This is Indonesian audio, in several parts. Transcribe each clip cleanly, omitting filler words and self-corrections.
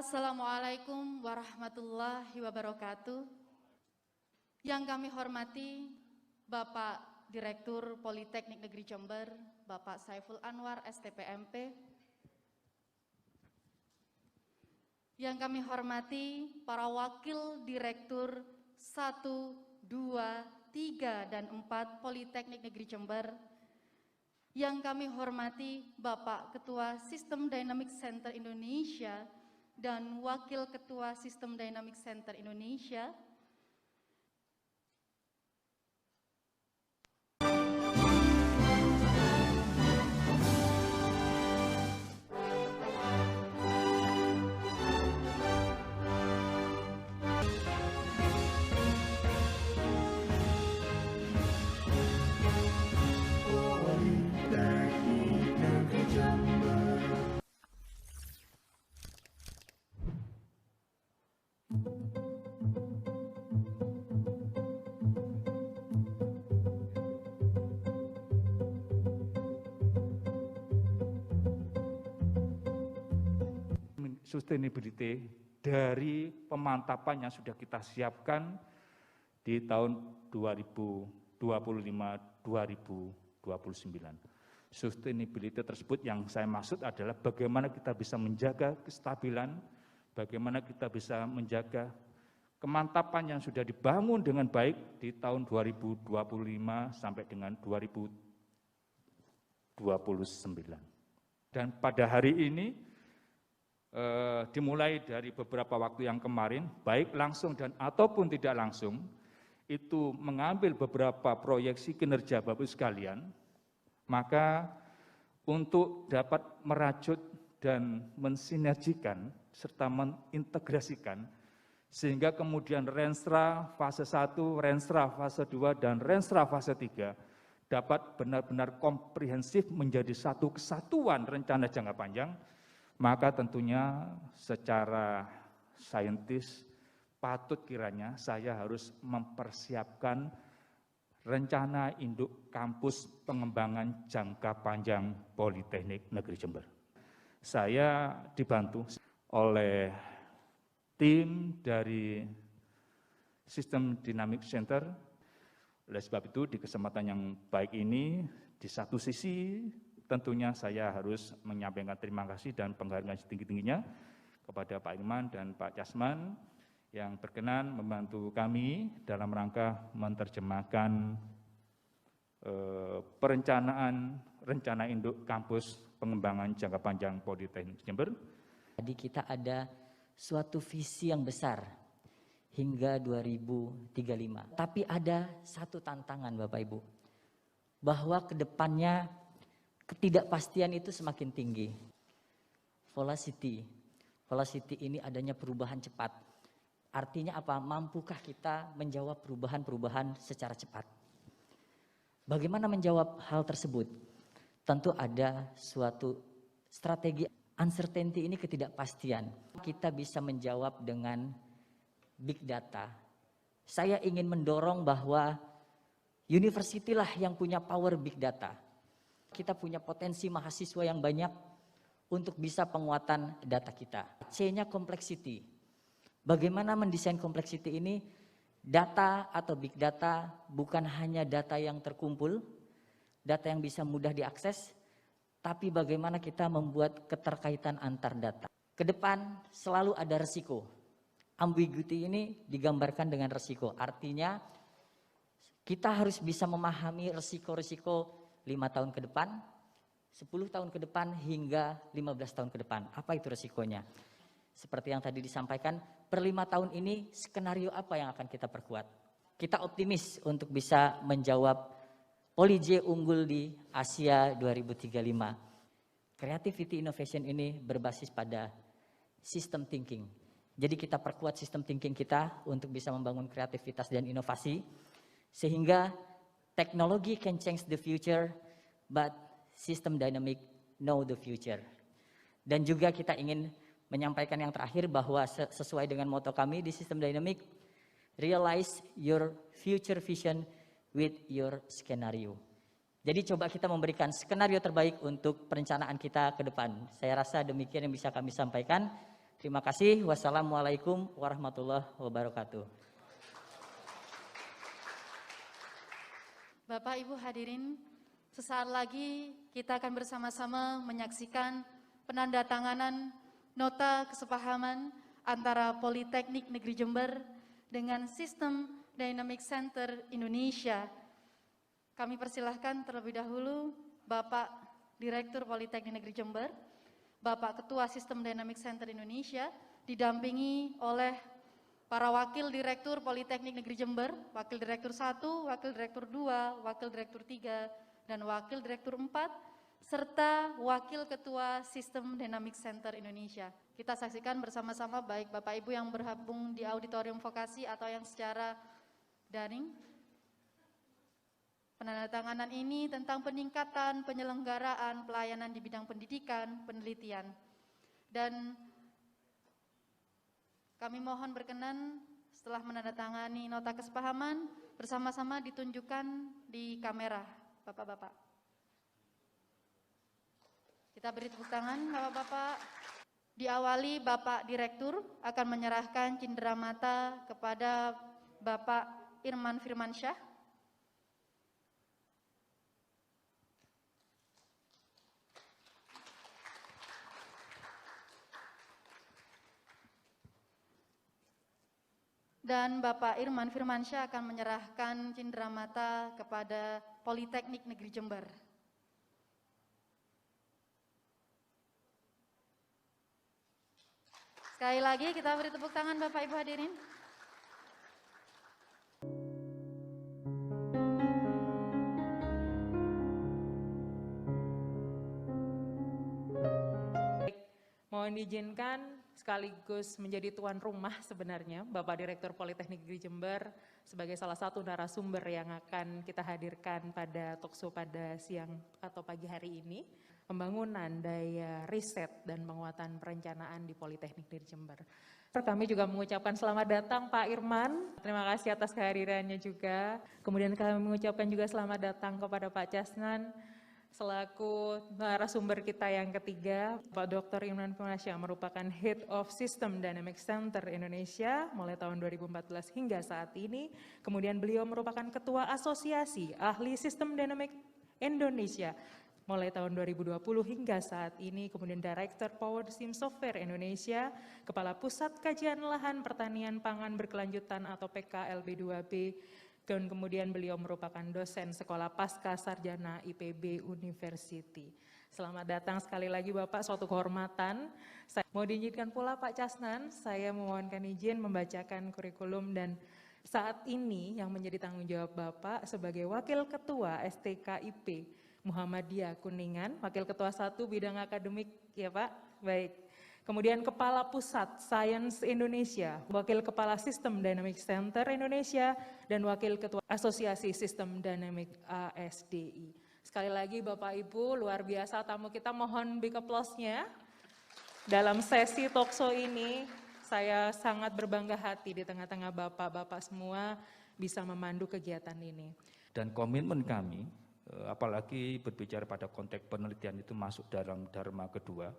Assalamualaikum warahmatullahi wabarakatuh. Yang kami hormati Bapak Direktur Politeknik Negeri Jember, Bapak Saiful Anwar, STPMP. Yang kami hormati para Wakil Direktur 1, 2, 3, dan 4 Politeknik Negeri Jember. Yang kami hormati Bapak Ketua Sistem Dynamic Center Indonesia dan Wakil Ketua Sistem Dynamic Center Indonesia. Sustainability dari pemantapan yang sudah kita siapkan di tahun 2025-2029. Sustainability tersebut yang saya maksud adalah bagaimana kita bisa menjaga kestabilan, bagaimana kita bisa menjaga kemantapan yang sudah dibangun dengan baik di tahun 2025 sampai dengan 2029. Dan pada hari ini, dimulai dari beberapa waktu yang kemarin, baik langsung dan ataupun tidak langsung, itu mengambil beberapa proyeksi kinerja Bapak sekalian, maka untuk dapat merajut dan mensinergikan serta mengintegrasikan, sehingga kemudian Renstra fase 1, Renstra fase 2, dan Renstra fase 3 dapat benar-benar komprehensif menjadi satu kesatuan rencana jangka panjang, maka tentunya secara saintis patut kiranya saya harus mempersiapkan rencana induk kampus pengembangan jangka panjang Politeknik Negeri Jember. Saya dibantu oleh tim dari Sistem Dynamic Center. Oleh sebab itu di kesempatan yang baik ini, di satu sisi tentunya saya harus menyampaikan terima kasih dan penghargaan setinggi-tingginya kepada Pak Irman dan Pak Casman yang berkenan membantu kami dalam rangka menerjemahkan perencanaan rencana induk kampus pengembangan jangka panjang Politeknik Jember. Jadi kita ada suatu visi yang besar hingga 2035. Tapi ada satu tantangan Bapak Ibu, bahwa ke depannya ketidakpastian itu semakin tinggi. Velocity ini adanya perubahan cepat. Artinya apa? Mampukah kita menjawab perubahan-perubahan secara cepat? Bagaimana menjawab hal tersebut? Tentu ada suatu strategi. Uncertainty ini ketidakpastian. Kita bisa menjawab dengan big data. Saya ingin mendorong bahwa university lah yang punya power big data. Kita punya potensi mahasiswa yang banyak untuk bisa penguatan data kita. C-nya complexity. Bagaimana mendesain complexity ini? Data atau big data bukan hanya data yang terkumpul, data yang bisa mudah diakses, tapi bagaimana kita membuat keterkaitan antar data. Kedepan selalu ada resiko. Ambiguity ini digambarkan dengan resiko. Artinya kita harus bisa memahami resiko-resiko 5 tahun ke depan, 10 tahun ke depan, hingga 15 tahun ke depan. Apa itu resikonya? Seperti yang tadi disampaikan, per 5 tahun ini skenario apa yang akan kita perkuat? Kita optimis untuk bisa menjawab Poli-J unggul di Asia 2035. Creativity Innovation ini berbasis pada system thinking. Jadi kita perkuat sistem thinking kita untuk bisa membangun kreativitas dan inovasi, sehingga technology can change the future, but system dynamic know the future. Dan juga kita ingin menyampaikan yang terakhir bahwa sesuai dengan moto kami di System Dynamic, realize your future vision with your skenario. Jadi coba kita memberikan skenario terbaik untuk perencanaan kita ke depan. Saya rasa demikian yang bisa kami sampaikan. Terima kasih. Wassalamualaikum warahmatullahi wabarakatuh. Bapak Ibu hadirin, sesaat lagi kita akan bersama-sama menyaksikan penandatanganan nota kesepahaman antara Politeknik Negeri Jember dengan Sistem Dynamic Center Indonesia. Kami persilahkan terlebih dahulu Bapak Direktur Politeknik Negeri Jember, Bapak Ketua Sistem Dynamic Center Indonesia, didampingi oleh para Wakil Direktur Politeknik Negeri Jember, Wakil Direktur 1, Wakil Direktur 2, Wakil Direktur 3, dan Wakil Direktur 4, serta Wakil Ketua Sistem Dynamic Center Indonesia. Kita saksikan bersama-sama baik Bapak Ibu yang bergabung di auditorium vokasi atau yang secara daring. Penandatanganan ini tentang peningkatan penyelenggaraan pelayanan di bidang pendidikan, penelitian. Dan kami mohon berkenan setelah menandatangani nota kesepahaman, bersama-sama ditunjukkan di kamera, Bapak-Bapak. Kita beri tepuk tangan, Bapak-Bapak. Diawali Bapak Direktur akan menyerahkan cindera mata kepada Bapak Irman Firmansyah. Dan Bapak Irman Firmansyah akan menyerahkan cindera mata kepada Politeknik Negeri Jember. Sekali lagi kita beri tepuk tangan Bapak Ibu hadirin. Mohon diizinkan sekaligus menjadi tuan rumah sebenarnya Bapak Direktur Politeknik Negeri Jember sebagai salah satu narasumber yang akan kita hadirkan pada talkshow pada siang atau pagi hari ini. Pembangunan daya riset dan penguatan perencanaan di Politeknik Negeri Jember. Kami juga mengucapkan selamat datang Pak Irman, terima kasih atas kehadirannya juga. Kemudian kami mengucapkan juga selamat datang kepada Pak Casnan, selaku narasumber kita yang ketiga, Pak Dr. Irman Firmansyah merupakan Head of System Dynamic Center Indonesia mulai tahun 2014 hingga saat ini. Kemudian beliau merupakan Ketua Asosiasi Ahli Sistem Dynamic Indonesia mulai tahun 2020 hingga saat ini, kemudian Director Power Sim Software Indonesia, Kepala Pusat Kajian Lahan Pertanian Pangan Berkelanjutan atau PKLB2B, dan kemudian beliau merupakan dosen Sekolah Pasca Sarjana IPB University. Selamat datang sekali lagi Bapak, suatu kehormatan. Saya mau diizinkan pula Pak Casnan, saya memohonkan izin membacakan kurikulum dan saat ini yang menjadi tanggung jawab Bapak sebagai Wakil Ketua STKIP Muhammadiyah Kuningan, Wakil Ketua 1 Bidang Akademik, ya Pak, baik. Kemudian Kepala Pusat Sains Indonesia, Wakil Kepala Sistem Dynamic Center Indonesia, dan Wakil Ketua Asosiasi Sistem Dynamic ASDI. Sekali lagi Bapak Ibu, luar biasa tamu kita, mohon big applause-nya. Dalam sesi talkshow ini, saya sangat berbangga hati di tengah-tengah Bapak-Bapak semua bisa memandu kegiatan ini. Dan komitmen kami, apalagi berbicara pada konteks penelitian itu masuk dalam dharma kedua,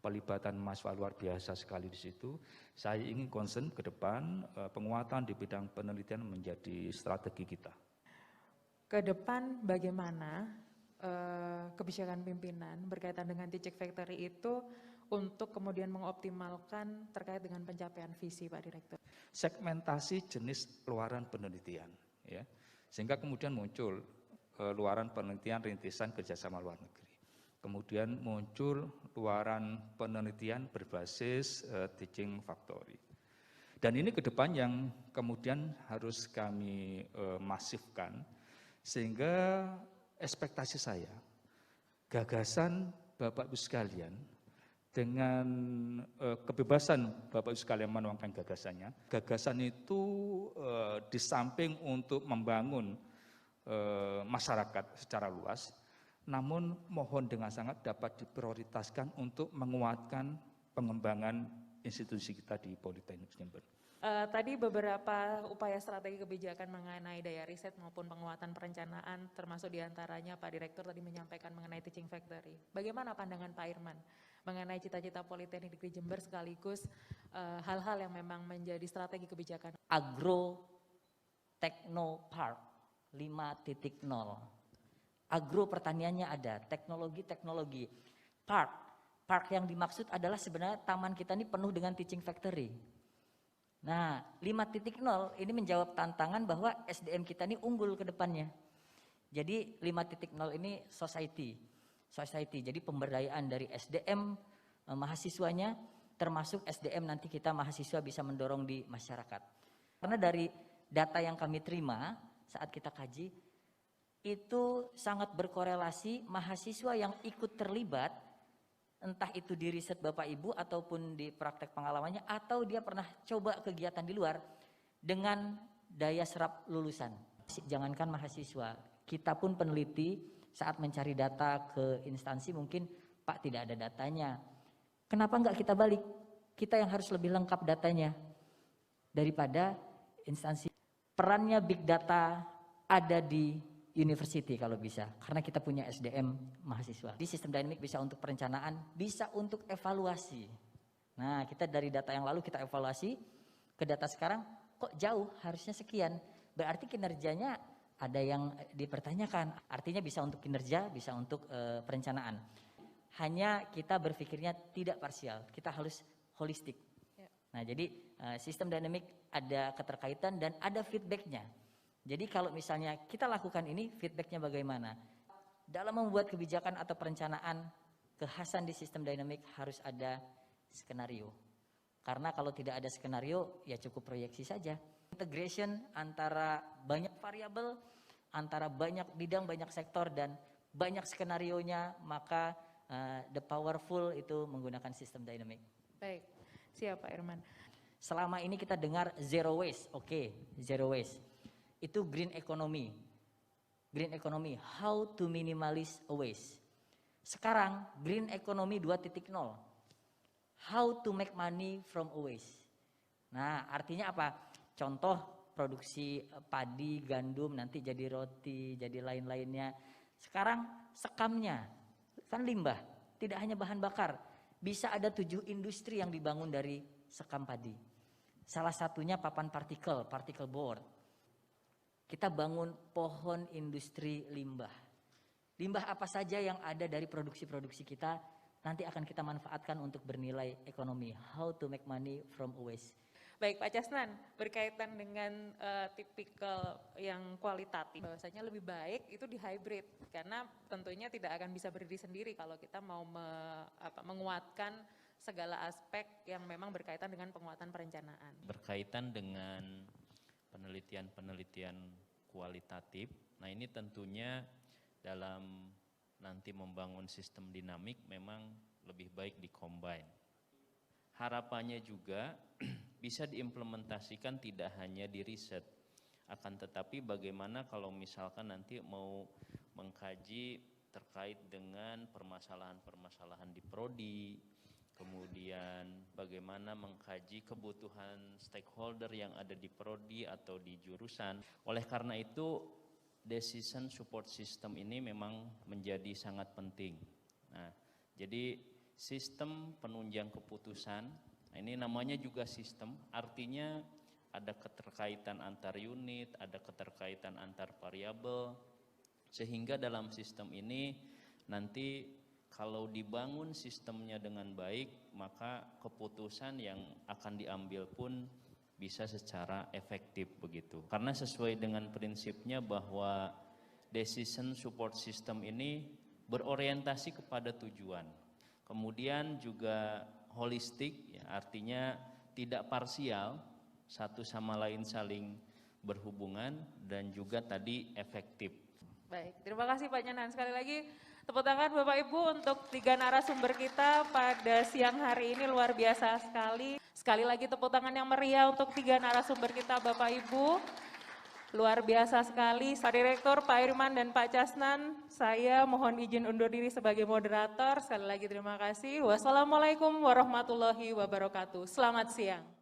pelibatan mahasiswa luar biasa sekali di situ. Saya ingin concern ke depan penguatan di bidang penelitian menjadi strategi kita. Ke depan bagaimana kebijakan pimpinan berkaitan dengan Teaching Factory itu untuk kemudian mengoptimalkan terkait dengan pencapaian visi Pak Direktur? Segmentasi jenis luaran penelitian, ya, sehingga kemudian muncul luaran penelitian rintisan kerjasama luar negeri. Kemudian muncul luaran penelitian berbasis teaching factory. Dan ini ke depan yang kemudian harus kami masifkan, sehingga ekspektasi saya, gagasan Bapak Ibu sekalian, dengan kebebasan Bapak Ibu sekalian menuangkan gagasannya, gagasan itu di samping untuk membangun masyarakat secara luas, namun mohon dengan sangat dapat diprioritaskan untuk menguatkan pengembangan institusi kita di Politeknik Jember. Tadi beberapa upaya strategi kebijakan mengenai daya riset maupun penguatan perencanaan, termasuk diantaranya Pak Direktur tadi menyampaikan mengenai Teaching Factory. Bagaimana pandangan Pak Irman mengenai cita-cita Politeknik Negeri Jember sekaligus hal-hal yang memang menjadi strategi kebijakan. Agro Technopark 5.0. Agro pertaniannya ada, teknologi, park yang dimaksud adalah sebenarnya taman kita ini penuh dengan teaching factory. Nah, 5.0 ini menjawab tantangan bahwa SDM kita ini unggul ke depannya. Jadi 5.0 ini society. Jadi pemberdayaan dari SDM mahasiswanya, termasuk SDM nanti kita mahasiswa bisa mendorong di masyarakat. Karena dari data yang kami terima saat kita kaji, itu sangat berkorelasi mahasiswa yang ikut terlibat, entah itu di riset Bapak Ibu ataupun di praktek pengalamannya, atau dia pernah coba kegiatan di luar, dengan daya serap lulusan. Jangankan mahasiswa, kita pun peneliti saat mencari data ke instansi mungkin, Pak tidak ada datanya. Kenapa enggak kita balik? Kita yang harus lebih lengkap datanya daripada instansi. Perannya big data ada di university kalau bisa, karena kita punya SDM mahasiswa. Di sistem dynamic bisa untuk perencanaan, bisa untuk evaluasi. Nah, kita dari data yang lalu kita evaluasi ke data sekarang, kok jauh, harusnya sekian. Berarti kinerjanya ada yang dipertanyakan. Artinya bisa untuk kinerja, bisa untuk perencanaan. Hanya kita berpikirnya tidak parsial, kita harus holistik. Nah, jadi sistem dynamic ada keterkaitan dan ada feedbacknya. Jadi kalau misalnya kita lakukan ini, feedbacknya bagaimana? Dalam membuat kebijakan atau perencanaan, kekhasan di sistem dynamic harus ada skenario. Karena kalau tidak ada skenario, ya cukup proyeksi saja. Integration antara banyak variabel, antara banyak bidang, banyak sektor, dan banyak skenarionya, maka the powerful itu menggunakan sistem dynamic. Baik, siap Pak Irman. Selama ini kita dengar zero waste, oke, zero waste. Itu green economy. Green economy, how to minimize waste. Sekarang green economy 2.0. How to make money from waste. Nah, artinya apa? Contoh produksi padi, gandum, nanti jadi roti, jadi lain-lainnya. Sekarang sekamnya, kan limbah, tidak hanya bahan bakar. Bisa ada 7 industri yang dibangun dari sekam padi. Salah satunya papan particle board. Kita bangun pohon industri limbah. Limbah apa saja yang ada dari produksi-produksi kita nanti akan kita manfaatkan untuk bernilai ekonomi. How to make money from waste. Baik Pak Casnan, berkaitan dengan tipikal yang kualitatif, bahwasanya lebih baik itu di hybrid, karena tentunya tidak akan bisa berdiri sendiri kalau kita mau menguatkan segala aspek yang memang berkaitan dengan penguatan perencanaan. Berkaitan dengan penelitian-penelitian kualitatif, nah ini tentunya dalam nanti membangun sistem dinamik memang lebih baik dikombin. Harapannya juga bisa diimplementasikan tidak hanya di riset, akan tetapi bagaimana kalau misalkan nanti mau mengkaji terkait dengan permasalahan-permasalahan di prodi, kemudian bagaimana mengkaji kebutuhan stakeholder yang ada di prodi atau di jurusan. Oleh karena itu, decision support system ini memang menjadi sangat penting. Nah, jadi sistem penunjang keputusan, nah ini namanya juga sistem, artinya ada keterkaitan antar unit, ada keterkaitan antar variabel, sehingga dalam sistem ini nanti kalau dibangun sistemnya dengan baik, maka keputusan yang akan diambil pun bisa secara efektif begitu. Karena sesuai dengan prinsipnya bahwa decision support system ini berorientasi kepada tujuan. Kemudian juga holistik, ya, artinya tidak parsial, satu sama lain saling berhubungan, dan juga tadi efektif. Baik, terima kasih Pak Nyanan. Sekali lagi tepuk tangan Bapak Ibu untuk 3 narasumber kita pada siang hari ini, luar biasa sekali. Sekali lagi tepuk tangan yang meriah untuk 3 narasumber kita Bapak Ibu. Luar biasa sekali. Pak Direktur, Pak Irman dan Pak Casnan, saya mohon izin undur diri sebagai moderator. Sekali lagi terima kasih. Wassalamualaikum warahmatullahi wabarakatuh. Selamat siang.